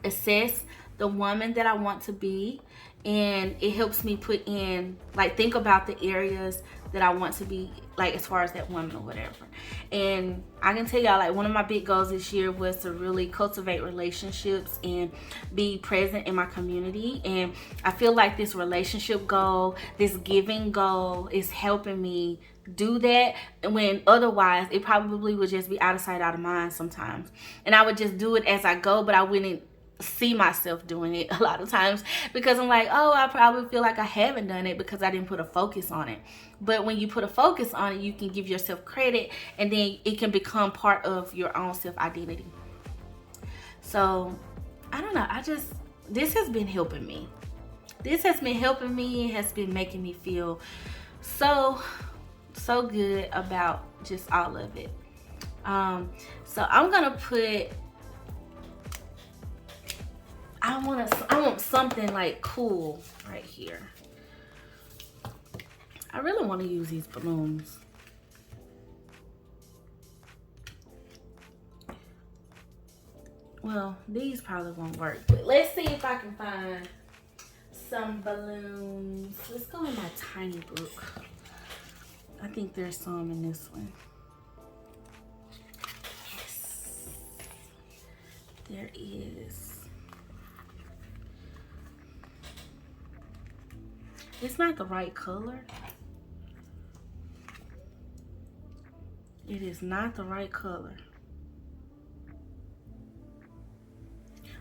[SPEAKER 1] assess the woman that I want to be, and it helps me put in, like, think about the areas that I want to be, like, as far as that woman or whatever. And I can tell y'all, like, one of my big goals this year was to really cultivate relationships and be present in my community. And I feel like this relationship goal, this giving goal, is helping me do that, when otherwise it probably would just be out of sight, out of mind sometimes. And I would just do it as I go, but I wouldn't see myself doing it a lot of times, because I'm like, oh, I probably feel like I haven't done it because I didn't put a focus on it. But when you put a focus on it, you can give yourself credit, and then it can become part of your own self-identity. So I don't know, this has been helping me. This has been helping me. It has been making me feel so good about just all of it. So I'm gonna put, I want something like cool right here. I really want to use these balloons. Well, these probably won't work, but let's see if I can find some balloons. Let's go in my tiny book. I think there's some in this one. Yes, there is. It's not the right color. It is not the right color.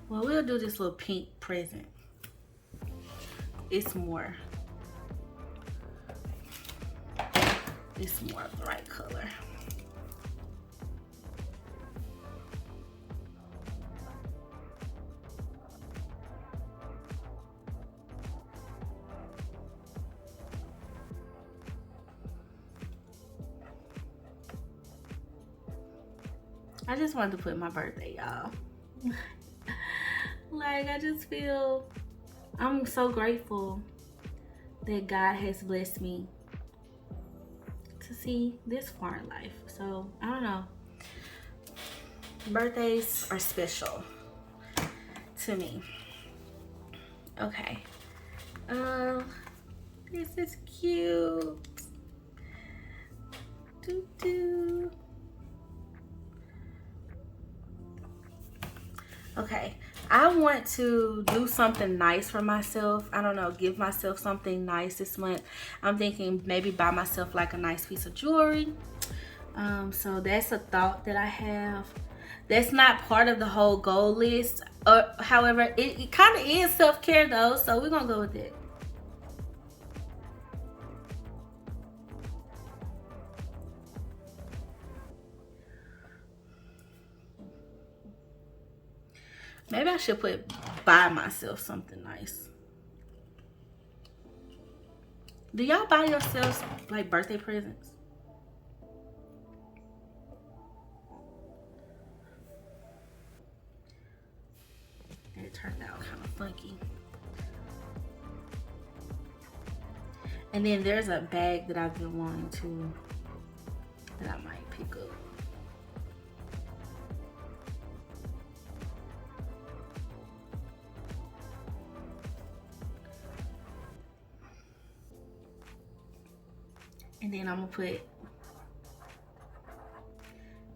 [SPEAKER 1] Well, we'll do this little pink present. It's more of the right color. I just wanted to put my birthday, y'all. Like, I just feel, I'm so grateful that God has blessed me to see this far in life. So, I don't know. Birthdays are special to me. Okay. This is cute. Doo-doo. Okay, I want to do something nice for myself. I don't know, give myself something nice this month. I'm thinking maybe buy myself like a nice piece of jewelry. So that's a thought that I have. That's not part of the whole goal list. However, it kind of is self-care though, so we're gonna go with it. Maybe I should buy myself something nice. Do y'all buy yourselves like birthday presents? It turned out kind of funky. And then there's a bag that I've been wanting to, that I might pick up. And then I'm gonna put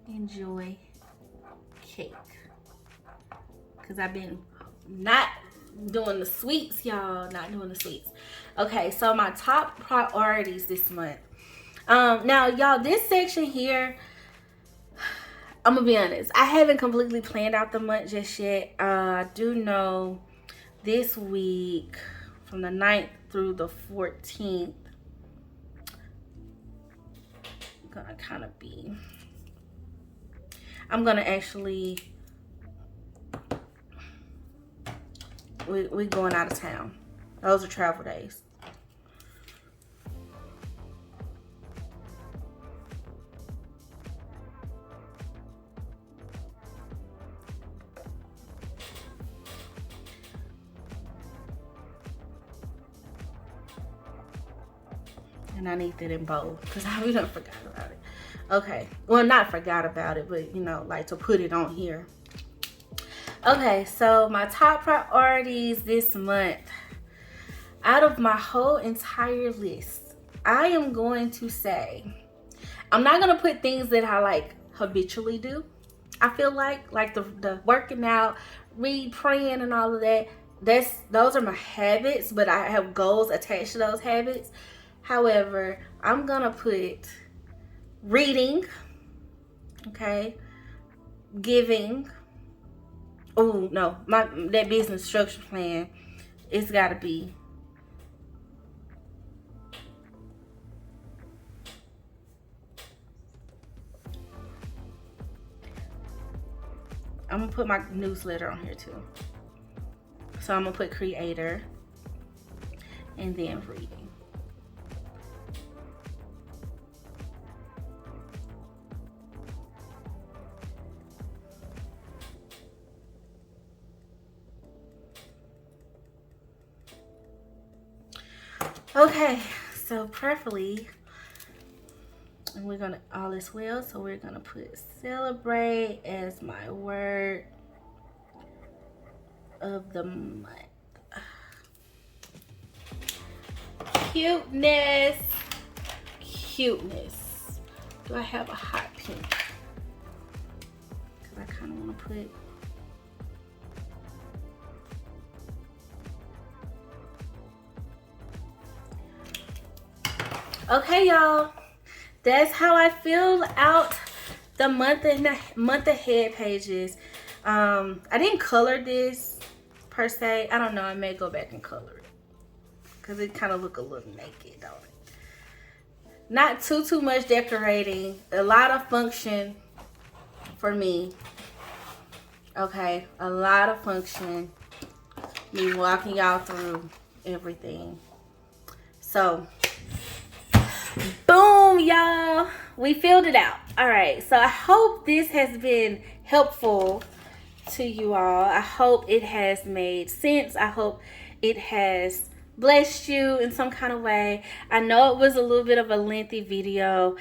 [SPEAKER 1] enjoy cake, because I've been not doing the sweets, y'all. Not doing the sweets. Okay, so my top priorities this month. Now, y'all, this section here, I'm gonna be honest, I haven't completely planned out the month just yet. I do know this week from the 9th through the 14th, gonna kind of be, I'm gonna actually, we're going out of town. Those are travel days. And I need that in bold because I really don't forgot about it. Okay, well, not forgot about it, but you know, like to put it on here. Okay, so my top priorities this month, out of my whole entire list, I am going to say, I'm not gonna put things that I like habitually do. I feel like the working out, read, praying, and all of that. Those are my habits, but I have goals attached to those habits. However, I'm gonna put reading, okay, giving. Oh no, that business structure plan, it's gotta be. I'm gonna put my newsletter on here too. So I'm gonna put creator and then reading. Okay, so preferably, and we're gonna, all is well, so we're gonna put celebrate as my word of the month. Cuteness. Cuteness. Do I have a hot pink? Because I kind of want to put. Okay, y'all. That's how I fill out the month ahead pages. I didn't color this per se. I don't know. I may go back and color it because it kind of look a little naked, don't it? Not too much decorating. A lot of function for me. Okay, a lot of function. Me walking y'all through everything. So, boom, y'all. We filled it out. All right, so I hope this has been helpful to you all. I hope it has made sense. I hope it has blessed you in some kind of way. I know it was a little bit of a lengthy video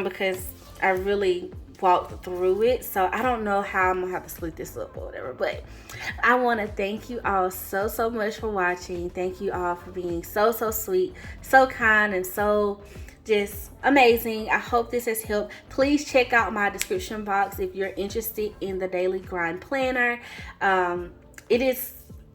[SPEAKER 1] because I really walked through it, so I don't know how I'm gonna have to split this up or whatever, but I want to thank you all so much for watching. Thank you all for being so sweet, so kind, and so just amazing. I hope this has helped. Please check out my description box if you're interested in the daily grind planner.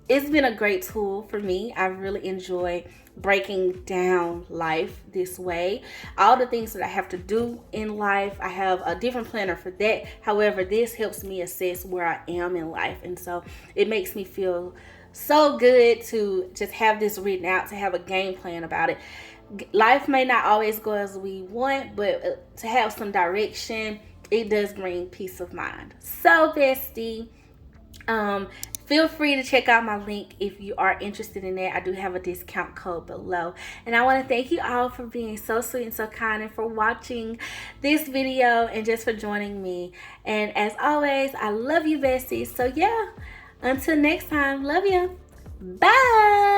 [SPEAKER 1] It's been a great tool for me. I really enjoy breaking down life this way. All the things that I have to do in life, I have a different planner for that. However, this helps me assess where I am in life, and so it makes me feel so good to just have this written out, to have a game plan about it. Life may not always go as we want, but to have some direction, it does bring peace of mind. So bestie, feel free to check out my link if you are interested in that. I do have a discount code below. And I want to thank you all for being so sweet and so kind, and for watching this video, and just for joining me. And as always, I love you, besties. So yeah, until next time, love you. Bye.